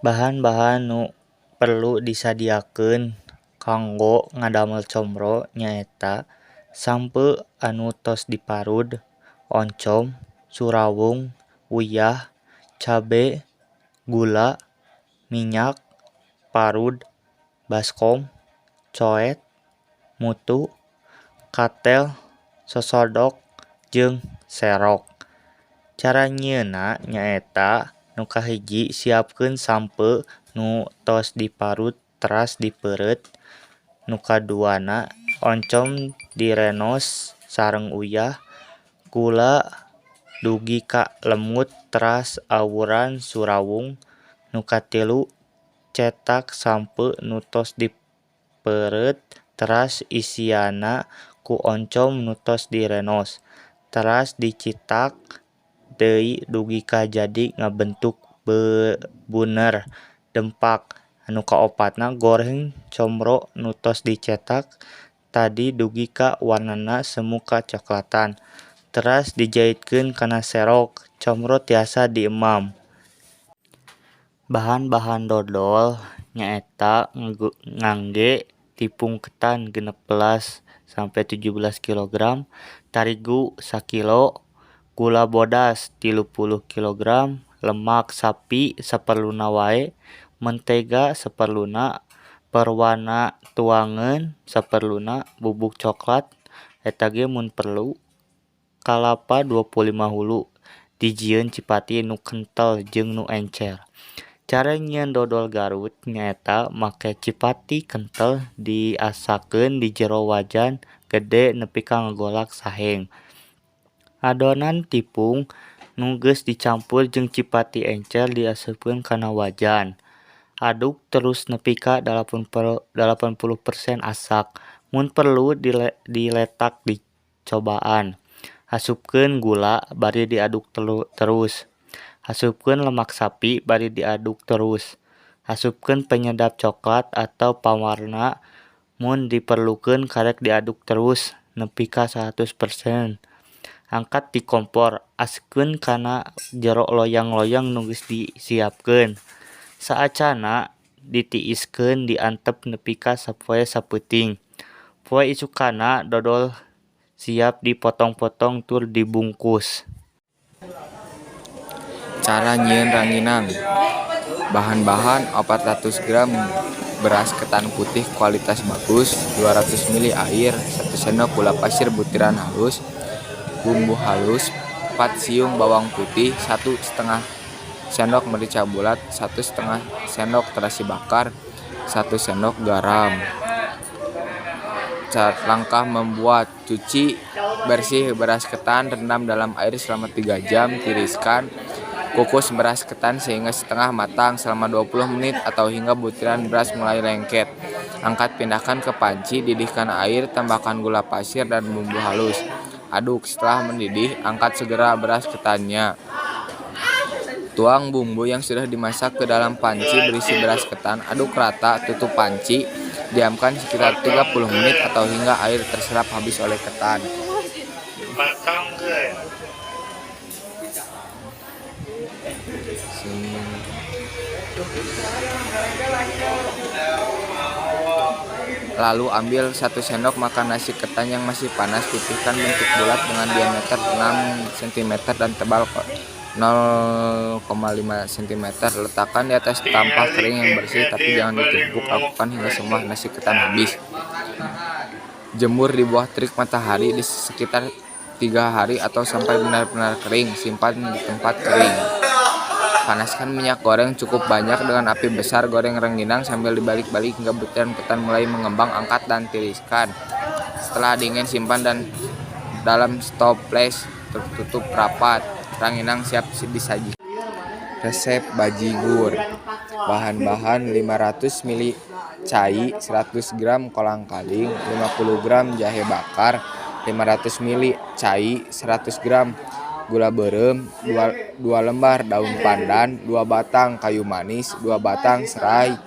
Bahan-bahan nu perlu disadiakeun kanggo ngadamel combro nyaeta sampeu anu tos diparud, oncom, surawung, uyah, cabe, gula, minyak, parud, baskom, coet, mutu, katel, sosodok, jeung serok. Cara nyieunna nyaeta nu kahiji siapkeun sampeu nu tos diparut teras dipeureut. Nu kaduana oncom direnos sareng uyah, gula dugi ka lemut teras awuran surawung. Nu katilu cetak sampeu nu tos dipeureut teras isiana ku oncom nu tos direnos, teras dicitak deui dugi ka jadi ngabentuk buner dempak. Anu kaopatna goreng combro nu tos dicetak tadi dugi ka warnana semu kacoklatan, teras dijahitkeun kana serok. Combro tiasa diemam. Bahan-bahan dodol nyaeta ngangge tepung ketan 16-17 kg, tarigu 1 kg, gula bodas 30 kg, lemak sapi saperluna wae, mentega saperluna, perwana tuangeun saperluna, bubuk coklat eta ge mun perlu, kalapa 25 hulu, dijieun cipati nu kentel jeung nu encer. Cara nyieun dodol Garut nyaeta make cipati kentel diasakeun di jero wajan gede nepi ka ngagolak saheng. Adonan tepung nu geus dicampur jeung cipati encer diasupkeun kana wajan. Aduk terus nepi ka 80% asak. Mun perlu diletak dicobaan. Hasupkeun gula bari diaduk terus. Hasupkeun lemak sapi bari diaduk terus. Hasupkeun penyedap coklat atau pawarna mun diperlukeun karek diaduk terus nepi ka 100%. Angkat ti kompor, askeun kana jero loyang-loyang nu geus disiapkeun. Saacana ditiiskeun diantep nepi ka sapoe sapeuting. Poe isukana dodol siap dipotong-potong tur dibungkus. Cara nyieun ranginang. Bahan-bahan 400 gram beras ketan putih kualitas bagus, 200 ml air, 1 sendok gula pasir butiran halus, bumbu halus, 4 siung bawang putih, 1,5 sendok merica bulat, 1,5 sendok terasi bakar, 1 sendok garam. Langkah membuat: cuci bersih beras ketan, rendam dalam air selama 3 jam, tiriskan. Kukus beras ketan sehingga setengah matang selama 20 menit atau hingga butiran beras mulai lengket. Angkat pindahkan ke panci, didihkan air, tambahkan gula pasir dan bumbu halus. Aduk, setelah mendidih, angkat segera beras ketannya. Tuang bumbu yang sudah dimasak ke dalam panci berisi beras ketan, aduk rata, tutup panci, diamkan sekitar 30 menit atau hingga air terserap habis oleh ketan. Lalu ambil 1 sendok makan nasi ketan yang masih panas, pipihkan bentuk bulat dengan diameter 6 cm dan tebal 0,5 cm. Letakkan di atas tampah kering yang bersih tapi jangan ditumpuk, lakukan hingga semua nasi ketan habis. Jemur di bawah terik matahari di sekitar 3 hari atau sampai benar-benar kering. Simpan di tempat kering. Panaskan minyak goreng cukup banyak dengan api besar. Goreng rengginang sambil dibalik-balik hingga butiran ketan mulai mengembang. Angkat dan tiriskan. Setelah dingin simpan dan dalam toples tertutup rapat. Rengginang siap disajikan. Resep bajigur. Bahan-bahan 500 ml cai, 100 gram kolang-kaling, 50 gram jahe bakar, 500 ml cai, 100 gram gula beureum, 2 lembar daun pandan, 2 batang kayu manis, 2 batang serai,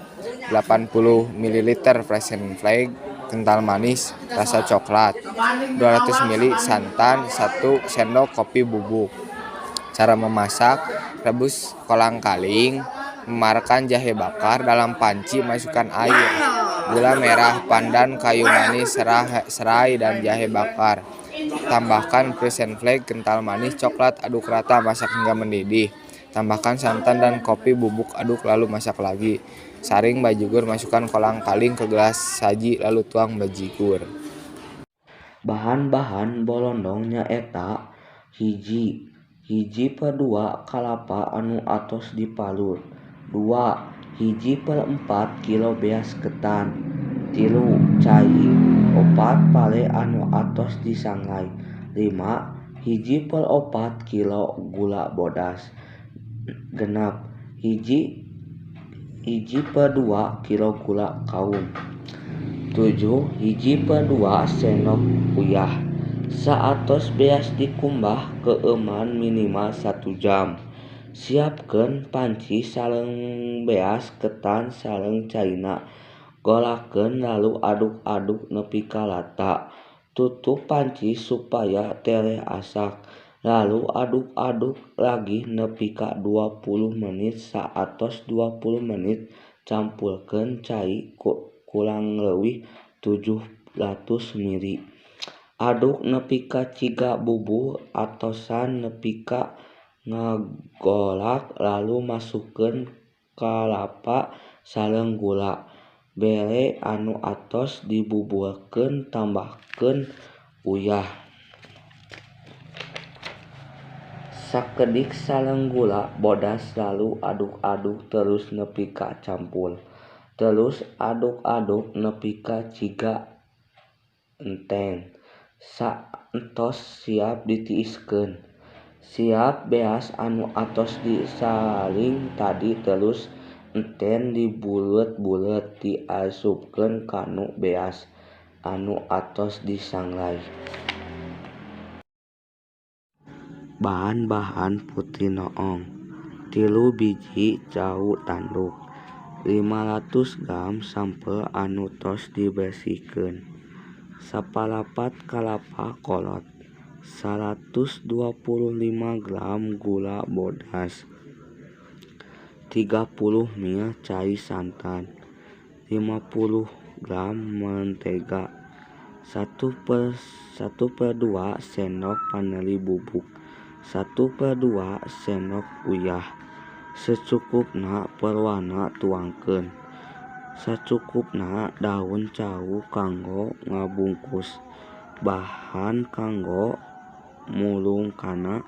80 ml Frozen Flake kental manis rasa coklat, 200 ml santan, 1 sendok kopi bubuk. Cara memasak: rebus kolang-kaling, Markan jahe bakar dalam panci, masukkan air, gula merah, pandan, kayu manis, serai, dan jahe bakar. Tambahkan frozen flake, kental manis, coklat, aduk rata, masak hingga mendidih. Tambahkan santan dan kopi bubuk, aduk lalu masak lagi. Saring bajigur, masukkan kolang-kaling ke gelas saji, lalu tuang bajigur. Bahan-bahan bolondong nyaeta hiji per 2 kalapa anu atos dipalut, 2 1/4 kilo beas ketan, 3 cai, 4 pale anu atos disangrai, 5 1/4 kilo gula bodas, 6 1/2 kilo gula kaum, 7 1/2 sendok uyah. Saatos beas dikumbah keuman minimal 1 jam. Siapkeun panci sareng beas ketan sareng caina. Golakeun lalu aduk-aduk nepi ka lata. Tutup panci supaya tereh asak. Lalu aduk-aduk lagi nepi ka 20 menit. Saatos 20 menit campurkeun cai kurang leuwih 700 ml. Aduk nepi ka ciga bubuh atosan nepi ka ngagolak, lalu masukkeun kalapa sareng gula. Bere anu atos dibubuhkeun, tambahkeun uyah sakedik sareng gula bodas, lalu aduk-aduk terus nepi ka campur. Terus aduk-aduk nepi ka ciga enteng. Saentos siap ditiiskeun. Siap beas anu atos disaring tadi terus enten dibuleut-buleut diasupkeun kanu beas anu atos disangrai. Bahan-bahan putri noong: 3 biji cau tanduk, 500 gram sampel anu tos dibersihkeun, sapalapat kalapa kolot, 125 gram gula bodas, 30 ml cai santan, 50 gram mentega, 1/2 sendok vanili bubuk, 1/2 sendok uyah. Secukupna perwana tuangkeun. Sacukupna daun cau kanggo ngabungkus. Bahan kanggo mulungkana: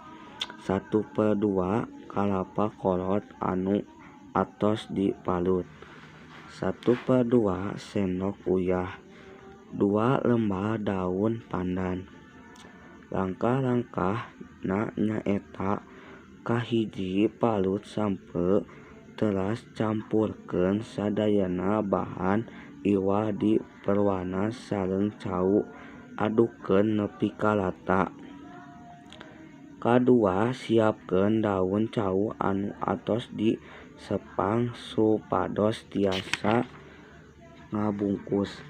1/2 kalapa kolot anu atos dipalut, 1/2 sendok uyah, 2 lembar daun pandan. Langkah-langkahna nyaeta: kahiji palut sampe teras, campurkeun sadayana bahan iwah di perwana sareng cau, adukkeun nepi ka lata. Kadua, siapkeun daun cau anu atos disepang supados tiasa ngabungkus.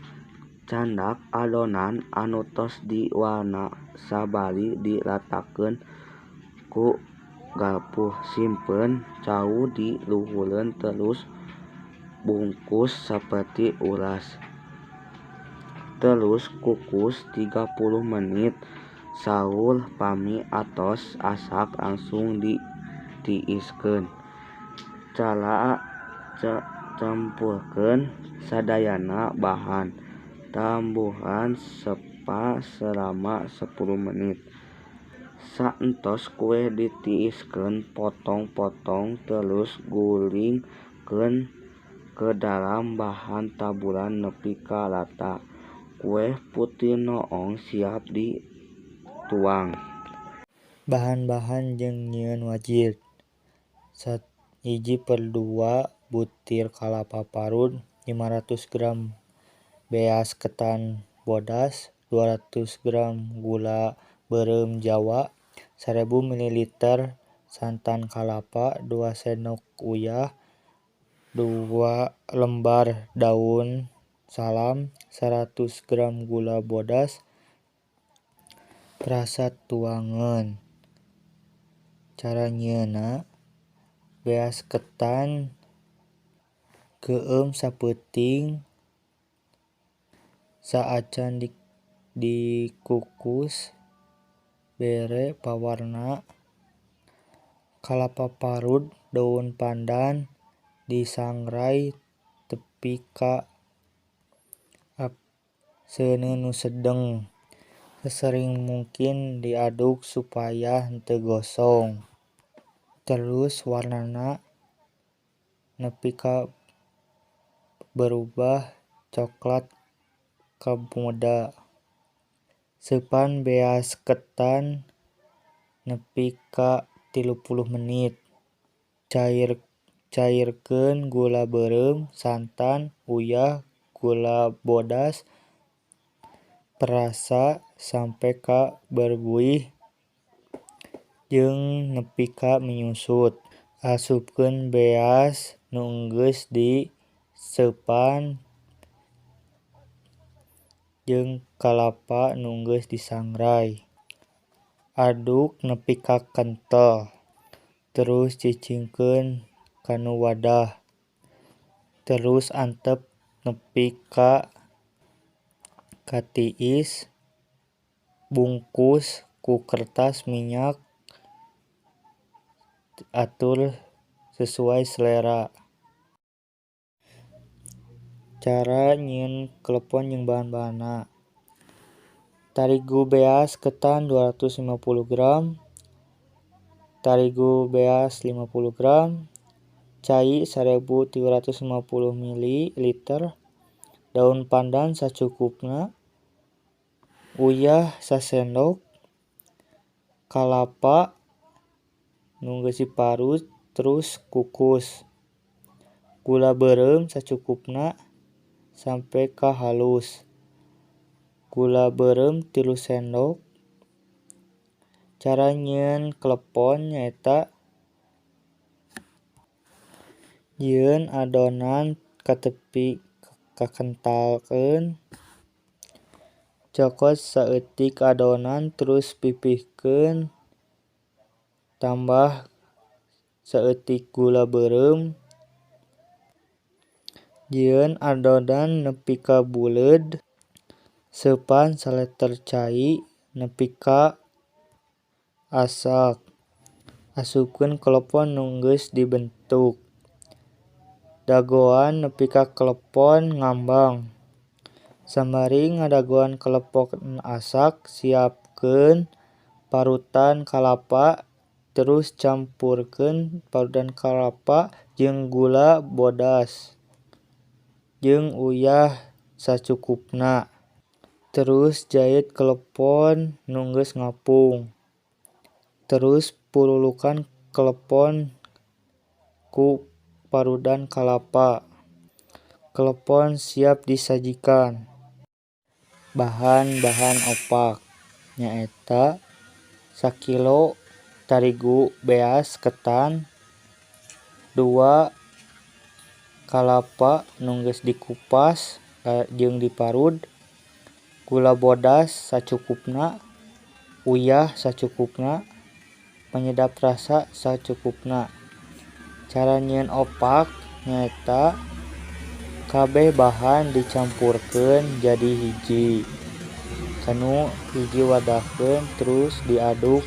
Candak adonan anu tos diwana sabali dilatakeun ku garpu. Simpeun cau di luhureun terus bungkus saperti uras. Terus kukus 30 menit. Saur pami atos asak langsung ditiiskeun. Cara campurkeun sadayana bahan. Tambuhan sepa selama 10 menit. Saentos kue ditiiskeun, potong-potong terus gulingkeun ke dalam bahan taburan nepi ka lata. Kue putih noong siap dituang. Bahan-bahan jeung nyieun wajib: 1/2 butir kalapa parut, 500 gram beas ketan bodas, 200 gram gula beureum jawa, 1000 ml santan kalapa, 2 sendok uyah, 2 lembar daun salam, 100 gram gula bodas. Rasa tuangan. Cara nyieunna: beas ketan Keum sapeuting saacan dikukus bere pawarna. Kalapa parut daun pandan disangrai tepi ka seuneu nu sedeng. Sesering mungkin diaduk supaya henteu gosong. Terus warnana nepi ka berubah coklat ka muda. Seupan beas ketan nepi ka 30 menit. Cairkeun gula beureum, santan, uyah, gula bodas, perasa sampe ka berbuih jeung nepi ka menyusut. Asupkeun beas nu geus diseupan jeung kalapa nu geus disangrai. Aduk nepi ka kentel. Terus cicingkeun kanu wadah. Terus antep nepi ka tiis. Bungkus ku kertas minyak. Atur sesuai selera. Cara nyieun klepon jeung bahan-bahanna. Tarigu beas ketan 250 gram. Tarigu beas 50 gram. Cai 1350 ml. Daun pandan sacukupna. Uyah sasendok. Kalapa nu geus diparut terus kukus. Gula beureum sacukupna sampe ka halus. Gula beureum 3 sendok. Cara nyieun klepon nyaeta nyieun adonan ka tepi kakentalkeun. Cokot saeutik adonan terus pipihkeun. Tambah saeutik gula beureum. Nyieun adonan nepi ka buleud. Seupan saliter cai nepi ka asak. Asupkeun klepon nu geus dibentuk. Dagoan nepi ka klepon ngambang. Sambari ngadagoan klepon asak, siapkeun parutan kalapa. Terus campurkeun parutan kalapa jeung gula bodas jeung uyah sacukupna. Terus jait klepon nu geus ngapung. Terus pululukan klepon ku parutan kalapa. Klepon siap disajikan. Bahan-bahan opak nyaeta sakilo tarigu beas ketan, 2 kalapa nu geus dikupas jeung diparut, gula bodas sacukupna, uyah sacukupna, penyedap rasa sacukupna. Cara nyieun opak nyaeta kabeh bahan dicampurkeun jadi hiji. Kanu hiji wadahkeun terus diaduk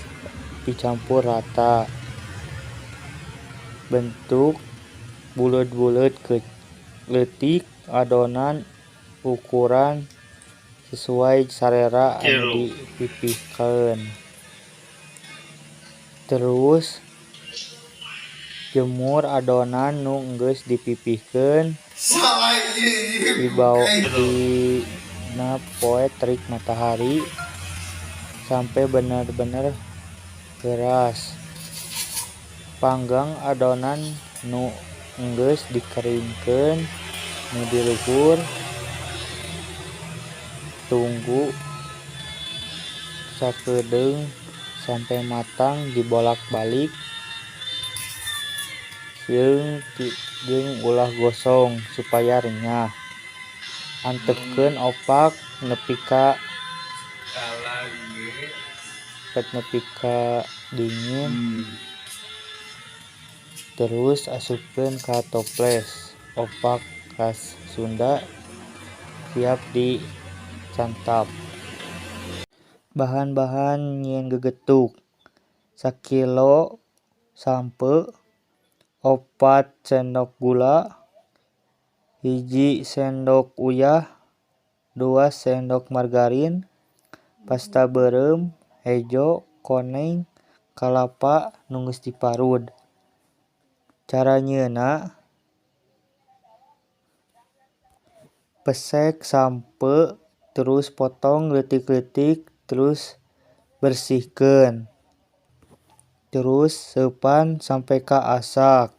dicampur rata. Bentuk buleud-buleud leutik adonan ukuran sesuai sarera anu dipipihkeun. Terus jemur adonan nu geus dipipihkeun dina poe terik matahari sampai bener-bener keras. Panggang adonan nu geus dikeringkeun nu di luhur. Tunggu sakedeung sampai matang dibolak-balik jeung ulah gosong supaya renyah. Antepkeun opak nepi ka dingin. Terus asupkeun ka toples. opak khas Sunda siap dicantap. Bahan-bahan nyieun gegetuk: 1 kilo sampe, 4 sendok gula, 1 sendok uyah, 2 sendok margarin, pasta beureum, hejo, koneng, kalapa nu geus diparut. Cara nyieunna: pesek sampe, terus potong leutik-leutik, terus bersihkeun. Terus seupan sampai ka asak.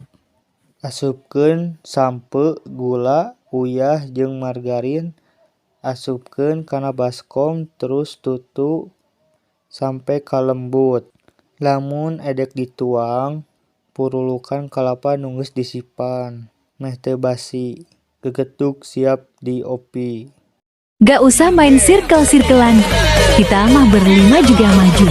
Asupkeun sampe, gula, uyah, jeung margarin. Asupkeun kana baskom terus tutu sampai ka lembut. Lamun edek dituang, purulukan kalapa nu geus disipan. Meh teu basi. Gegetuk siap diopi. Gak usah main sirkel-sirkelan, kita mah berlima juga maju.